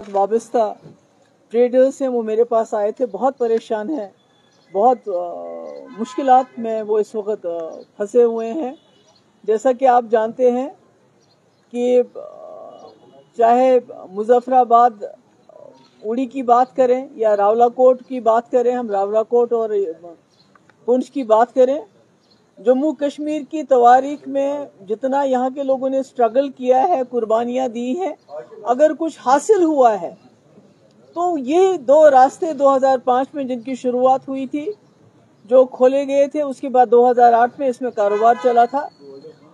साथ वाबस्ता ट्रेडर्स हैं वो मेरे पास आए थे, बहुत परेशान हैं, बहुत मुश्किलात में वो इस वक्त फंसे हुए हैं। जैसा कि आप जानते हैं कि चाहे मुजफ्फराबाद उड़ी की बात करें या रावलाकोट की बात करें, हम रावलाकोट और पुंछ की बात करें, जम्मू कश्मीर की तवारीख में जितना यहाँ के लोगों ने स्ट्रगल किया है, कुर्बानियाँ दी हैं, अगर कुछ हासिल हुआ है तो ये दो रास्ते 2005 में जिनकी शुरुआत हुई थी, जो खोले गए थे, उसके बाद 2008 में इसमें कारोबार चला था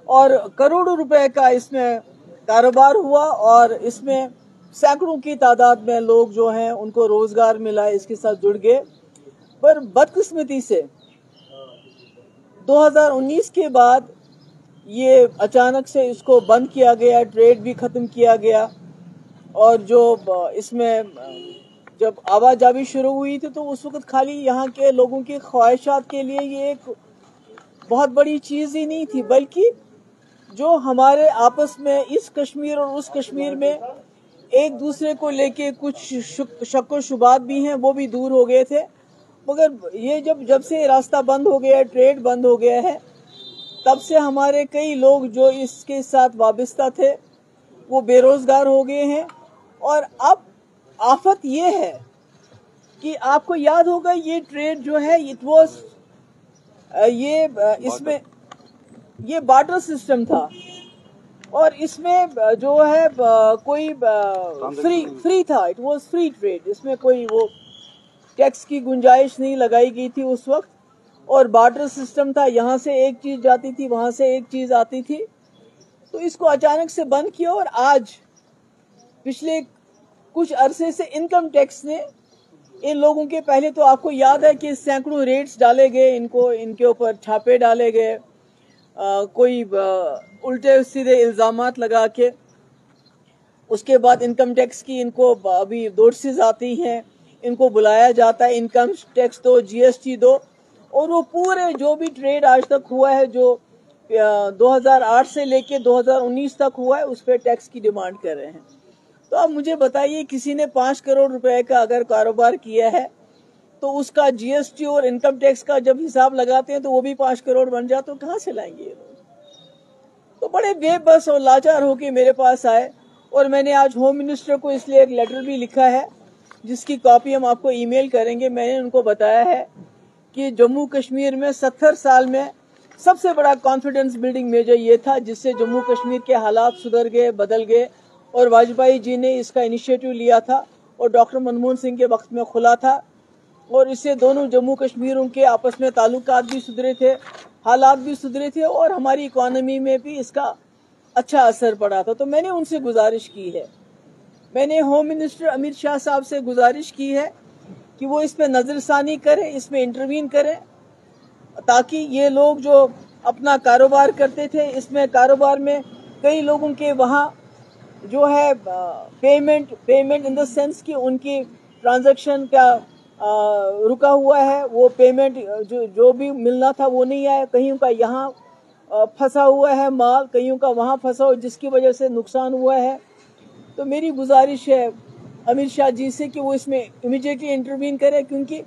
और करोड़ों रुपए का इसमें कारोबार हुआ और इसमें सैकड़ों की तादाद में लोग जो हैं उनको रोजगार मिला, इसके साथ जुड़ गए। पर बदकिस्मती से 2019 के बाद ये अचानक से इसको बंद किया गया, ट्रेड भी खत्म किया गया और जो इसमें जब आवाजाही शुरू हुई थी तो उस वक्त खाली यहाँ के लोगों की ख्वाहिशात के लिए ये एक बहुत बड़ी चीज़ ही नहीं थी, बल्कि जो हमारे आपस में इस कश्मीर और उस कश्मीर में एक दूसरे को लेके कुछ शक व शुबात भी हैं, वो भी दूर हो गए थे। मगर ये जब से रास्ता बंद हो गया है, ट्रेड बंद हो गया है, तब से हमारे कई लोग जो इसके साथ वाबस्ता थे वो बेरोजगार हो गए हैं। और अब आफत ये है कि आपको याद होगा ये ट्रेड जो है इसमें ये बार्टर सिस्टम था और इसमें जो है कोई फ्री था, इट वाज फ्री ट्रेड, इसमें कोई वो टैक्स की गुंजाइश नहीं लगाई गई थी उस वक्त और बार्टर सिस्टम था, यहाँ से एक चीज जाती थी, वहां से एक चीज आती थी। तो इसको अचानक से बंद किया और आज पिछले कुछ अरसे से इनकम टैक्स ने इन लोगों के, पहले तो आपको याद है कि सैकड़ों रेट्स डाले गए, इनके ऊपर छापे डाले गए, कोई उल्टे सीधे इल्जामात लगा के, उसके बाद इनकम टैक्स की इनको अभी नोटिस आती हैं, इनको बुलाया जाता है, इनकम टैक्स दो, जीएसटी दो, और वो पूरे जो भी ट्रेड आज तक हुआ है, जो 2008 से लेके 2019 तक हुआ है, उस पर टैक्स की डिमांड कर रहे हैं। तो अब मुझे बताइए, किसी ने 5 करोड़ रुपए का अगर कारोबार किया है तो उसका जीएसटी और इनकम टैक्स का जब हिसाब लगाते हैं तो वो भी 5 करोड़ बन जाए, तो कहाँ से लाएंगे ये लोग? तो बड़े बेबस और लाचार होके मेरे पास आए और मैंने आज होम मिनिस्टर को इसलिए एक लेटर भी लिखा है जिसकी कॉपी हम आपको ईमेल करेंगे। मैंने उनको बताया है कि जम्मू कश्मीर में 70 साल में सबसे बड़ा कॉन्फिडेंस बिल्डिंग मेजर ये था जिससे जम्मू कश्मीर के हालात सुधर गए, बदल गए, और वाजपेयी जी ने इसका इनिशिएटिव लिया था और डॉक्टर मनमोहन सिंह के वक्त में खुला था और इससे दोनों जम्मू कश्मीरों के आपस में ताल्लुकात भी सुधरे थे, हालात भी सुधरे थे और हमारी इकोनॉमी में भी इसका अच्छा असर पड़ा था। तो मैंने उनसे गुजारिश की है, मैंने होम मिनिस्टर अमित शाह साहब से गुजारिश की है कि वो इस पे नजरसानी करें, इसमें इंटरवीन करें, ताकि ये लोग जो अपना कारोबार करते थे, इसमें कारोबार में कई लोगों के वहाँ जो है पेमेंट इन द सेंस कि उनकी ट्रांजैक्शन का रुका हुआ है, वो पेमेंट जो भी मिलना था वो नहीं आया, कहीं का यहाँ फंसा हुआ है माल, कहीं का वहाँ फंसा हुआ, जिसकी वजह से नुकसान हुआ है। तो मेरी गुजारिश है अमित शाह जी से कि वो इसमें इमीडिएटली इंटरवीन करें, क्योंकि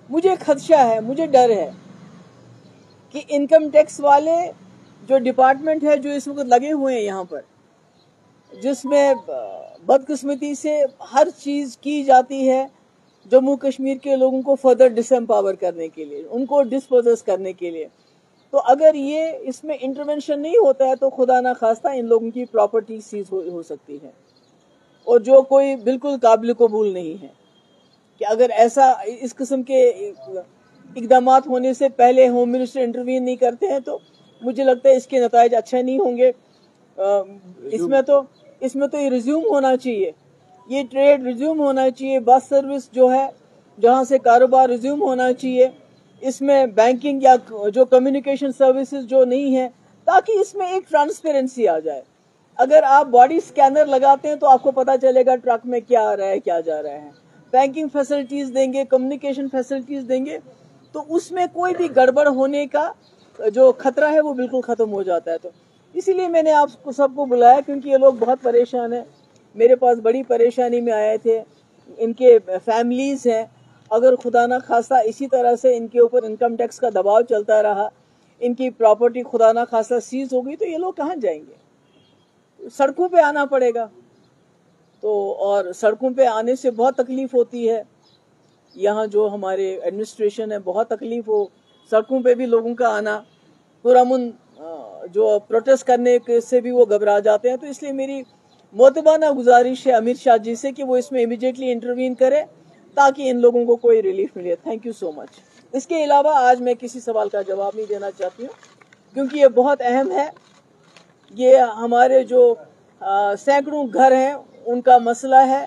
मुझे खदशा है, मुझे डर है कि इनकम टैक्स वाले जो डिपार्टमेंट है जो इस वक्त लगे हुए हैं यहाँ पर, जिसमें बदकिस्मती से हर चीज की जाती है जम्मू कश्मीर के लोगों को फर्दर डिसएम्पावर करने के लिए, उनको डिस्पोजेस करने के लिए, तो अगर ये इसमें इंटरवेंशन नहीं होता है तो खुदा ना खास्ता इन लोगों की प्रॉपर्टी सीज हो सकती है, और जो कोई बिल्कुल काबिल कबूल नहीं है कि अगर ऐसा इस किस्म के इकदाम होने से पहले होम मिनिस्टर इंटरवीन नहीं करते हैं तो मुझे लगता है इसके नताइज अच्छे नहीं होंगे। इसमें तो ये रिज्यूम होना चाहिए, ये ट्रेड रिज्यूम होना चाहिए, बस सर्विस जो है जहाँ से कारोबार रिज्यूम होना चाहिए, इसमें बैंकिंग या जो कम्युनिकेशन सर्विसेज जो नहीं है, ताकि इसमें एक ट्रांसपेरेंसी आ जाए। अगर आप बॉडी स्कैनर लगाते हैं तो आपको पता चलेगा ट्रक में क्या आ रहा है, क्या जा रहा है। बैंकिंग फैसिलिटीज देंगे, कम्युनिकेशन फैसिलिटीज देंगे, तो उसमें कोई भी गड़बड़ होने का जो खतरा है वो बिल्कुल खत्म हो जाता है। तो इसीलिए मैंने आपको सबको बुलाया, क्योंकि ये लोग बहुत परेशान हैं। میرے پاس بڑی پریشانی میں آئے تھے. ان کے فیملیز ہیں, اگر خدا نہ خواستہ اسی طرح سے ان کے اوپر انکم ٹیکس کا دباؤ چلتا رہا, ان کی پراپرٹی خدا نہ خواستہ سیز ہو گئی, تو یہ لوگ کہاں جائیں گے؟ سڑکوں پہ آنا پڑے گا. تو اور سڑکوں پہ آنے سے بہت تکلیف ہوتی ہے. یہاں جو ہمارے ایڈمنسٹریشن ہے, بہت تکلیف ہو سڑکوں پہ بھی لوگوں کا آنا, پرامن جو پروٹیسٹ کرنے سے بھی وہ گھبرا جاتے ہیں. تو اس لیے میری معتبانہ گزارش ہے امیر شاہ جی سے کہ وہ اس میں امیڈیٹلی انٹروین کرے تاکہ ان لوگوں کو کوئی ریلیف ملے. تھینک یو سو مچ. اس کے علاوہ آج میں کسی سوال کا جواب نہیں دینا چاہتی ہوں کیونکہ یہ بہت اہم ہے. یہ ہمارے جو سینکڑوں گھر ہیں ان کا مسئلہ ہے.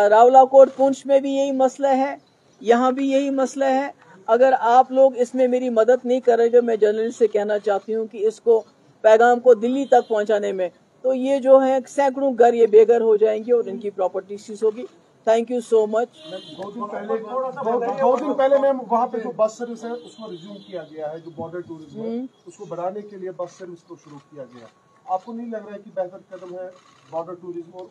راولاکوٹ پونچھ میں بھی یہی مسئلہ ہے, یہاں بھی یہی مسئلہ ہے. اگر آپ لوگ اس میں میری مدد نہیں کریں گے, میں جرنلسٹ سے کہنا چاہتی ہوں کہ اس کو پیغام کو دلی تک پہنچانے میں, تو یہ جو ہے سینکڑوں گھر یہ بے گھر ہو جائیں گے اور ان کی پراپرٹی سیز ہوگی. تھینک یو سو مچ. 2 دن پہلے میم وہاں پہ جو بس سروس ہے اس کو ریزیوم کیا گیا ہے, جو بارڈر ٹورزم ہے اس کو بڑھانے کے لیے بس سروس کو شروع کیا گیا. آپ کو نہیں لگ رہا ہے کہ بہتر قدم ہے بارڈر ٹورزم؟ اور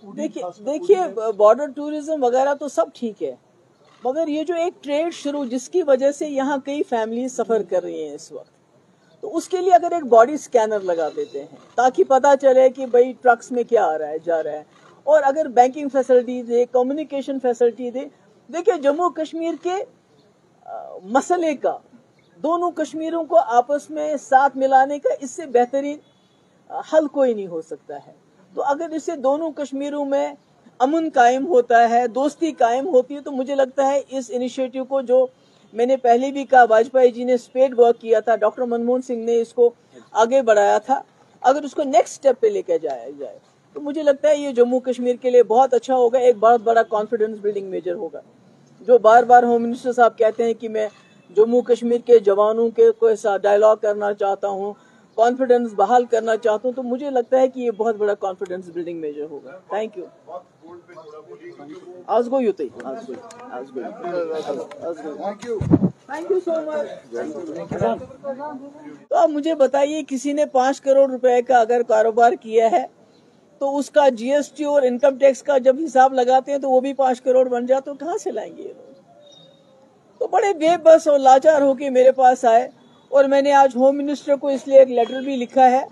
دیکھیے بارڈر ٹورزم وغیرہ تو سب ٹھیک ہے, مگر یہ جو ایک ٹریڈ شروع جس کی وجہ سے یہاں کئی فیملیز سفر کر رہی ہیں اس وقت, تو اس کے لیے اگر ایک باڈی سکینر لگا دیتے ہیں تاکہ پتا چلے کہ بھئی ٹرکس میں کیا آ رہا ہے جا رہا ہے, اور اگر بینکنگ فیسلٹی دے, کمیونیکیشن فیسلٹی دے. دیکھیں جموں کشمیر کے مسئلے کا دونوں کشمیروں کو آپس میں ساتھ ملانے کا اس سے بہترین حل کوئی نہیں ہو سکتا ہے. تو اگر اسے دونوں کشمیروں میں امن قائم ہوتا ہے, دوستی قائم ہوتی ہے, تو مجھے لگتا ہے اس انیشیٹو کو, جو میں نے پہلے بھی کہا واجپئی جی نے اسپیڈ ورک کیا تھا, ڈاکٹر منموہن سنگھ نے اس کو آگے بڑھایا تھا, اگر اس کو نیکسٹ سٹیپ پہ لے کے جایا جائے تو مجھے لگتا ہے یہ جموں کشمیر کے لیے بہت اچھا ہوگا, ایک بہت بڑا کانفیڈنس بلڈنگ میجر ہوگا. جو بار بار ہوم منسٹر صاحب کہتے ہیں کہ میں جموں کشمیر کے جوانوں کے کوئی سا ڈائلاگ کرنا چاہتا ہوں, کانفیڈنس بحال کرنا چاہتا ہوں, تو مجھے لگتا ہے کہ یہ بہت بڑا کانفیڈنس بلڈنگ میجر ہوگا. Thank you. آج گو یوتی تھینک یو سو مچ. تو اب مجھے بتائیے, کسی نے 5 کروڑ روپے کا اگر کاروبار کیا ہے تو اس کا جی ایس ٹی اور انکم ٹیکس کا جب حساب لگاتے ہیں تو وہ بھی 5 کروڑ بن جائے, تو کہاں سے لائیں گے یہ لوگ؟ تو بڑے بے بس اور لاچار ہو کے میرے پاس آئے, اور میں نے آج ہوم منسٹر کو اس لیے ایک لیٹر بھی لکھا ہے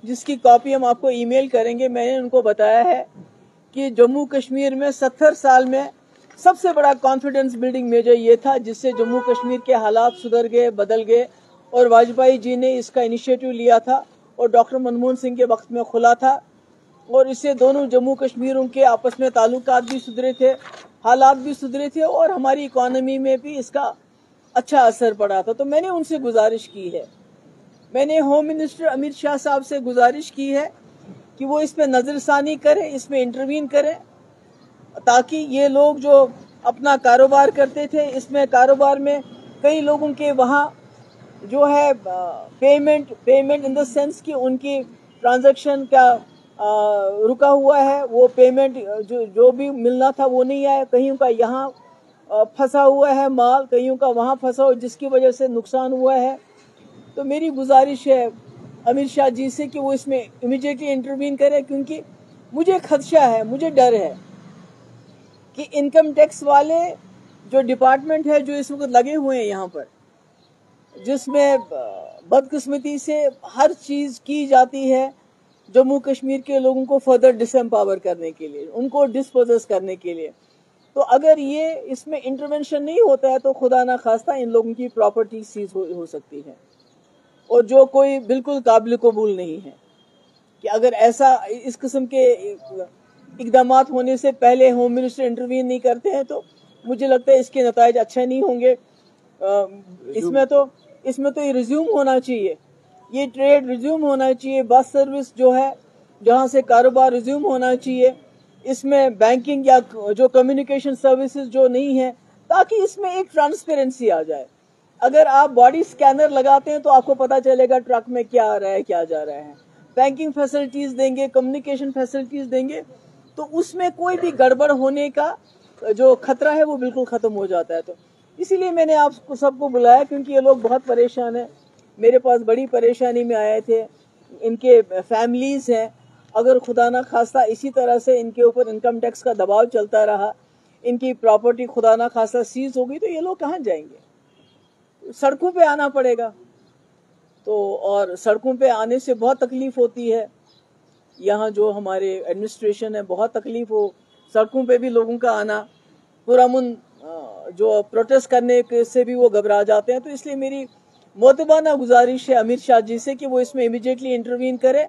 جس کی کاپی ہم آپ کو ای میل کریں گے. میں نے ان کو بتایا ہے کہ جموں کشمیر میں 70 سال میں سب سے بڑا کانفیڈنس بلڈنگ میجر یہ تھا جس سے جموں کشمیر کے حالات سدھر گئے, بدل گئے, اور واجپئی جی نے اس کا انیشیٹو لیا تھا اور ڈاکٹر منموہن سنگھ کے وقت میں کھلا تھا, اور اس سے دونوں جموں کشمیروں کے آپس میں تعلقات بھی سدھرے تھے, حالات بھی سدھرے تھے, اور ہماری اکانومی میں بھی اس کا اچھا اثر پڑا تھا. تو میں نے ان سے گزارش کی ہے, میں نے ہوم منسٹر امیر شاہ صاحب سے گزارش کی ہے کہ وہ اس پہ نظر ثانی کریں, اس میں انٹروین کریں, تاکہ یہ لوگ جو اپنا کاروبار کرتے تھے, اس میں کاروبار میں کئی لوگوں کے وہاں جو ہے پیمنٹ ان دا سینس کہ ان کی ٹرانزیکشن کا رکا ہوا ہے, وہ پیمنٹ جو بھی ملنا تھا وہ نہیں آیا, کہیں کا یہاں پھنسا ہوا ہے مال, کہیں کا وہاں پھنسا ہوا, جس کی وجہ سے نقصان ہوا ہے. تو میری گزارش ہے امیر شاہ جی سے کہ وہ اس میں امیڈیٹلی انٹروین کرے, کیونکہ مجھے خدشہ ہے, مجھے ڈر ہے کہ انکم ٹیکس والے جو ڈپارٹمنٹ ہے جو اس وقت لگے ہوئے ہیں یہاں پر, جس میں بدقسمتی سے ہر چیز کی جاتی ہے جموں کشمیر کے لوگوں کو فردر ڈس امپاور کرنے کے لیے, ان کو ڈسپوزس کرنے کے لیے. تو اگر یہ اس میں انٹروینشن نہیں ہوتا ہے تو خدا نہ خواستہ ان لوگوں کی پراپرٹی سیز ہو سکتی ہے, اور جو کوئی بالکل قابل قبول نہیں ہے کہ اگر ایسا اس قسم کے اقدامات ہونے سے پہلے ہوم منسٹر انٹروین نہیں کرتے ہیں تو مجھے لگتا ہے اس کے نتائج اچھے نہیں ہوں گے. اس میں تو یہ ریزیوم ہونا چاہیے, یہ ٹریڈ ریزیوم ہونا چاہیے, بس سروس جو ہے جہاں سے کاروبار ریزیوم ہونا چاہیے, اس میں بینکنگ یا جو کمیونیکیشن سروسز جو نہیں ہیں, تاکہ اس میں ایک ٹرانسپیرنسی آ جائے. اگر آپ باڈی سکینر لگاتے ہیں تو آپ کو پتا چلے گا ٹرک میں کیا آ رہا ہے کیا جا رہا ہے. بینکنگ فیسلٹیز دیں گے, کمیونیکیشن فیسلٹیز دیں گے, تو اس میں کوئی بھی گڑبڑ ہونے کا جو خطرہ ہے وہ بالکل ختم ہو جاتا ہے. تو اسی لیے میں نے آپ کو سب کو بلایا, کیونکہ یہ لوگ بہت پریشان ہیں, میرے پاس بڑی پریشانی میں آئے تھے, ان کے فیملیز ہیں, अगर खुदा ना खास्ता इसी तरह से इनके ऊपर इनकम टैक्स का दबाव चलता रहा, इनकी प्रॉपर्टी खुदा ना खास्ता सीज होगी, तो ये लोग कहाँ जाएंगे? सड़कों पे आना पड़ेगा। तो और सड़कों पे आने से बहुत तकलीफ होती है। यहाँ जो हमारे एडमिनिस्ट्रेशन है, बहुत तकलीफ हो, सड़कों पे भी लोगों का आना, पुरअमन जो प्रोटेस्ट करने से भी वो घबरा जाते हैं। तो इसलिए मेरी मोतबाना गुजारिश है अमित शाह जी से कि वो इसमें इमीडिएटली इंटरवीन करे।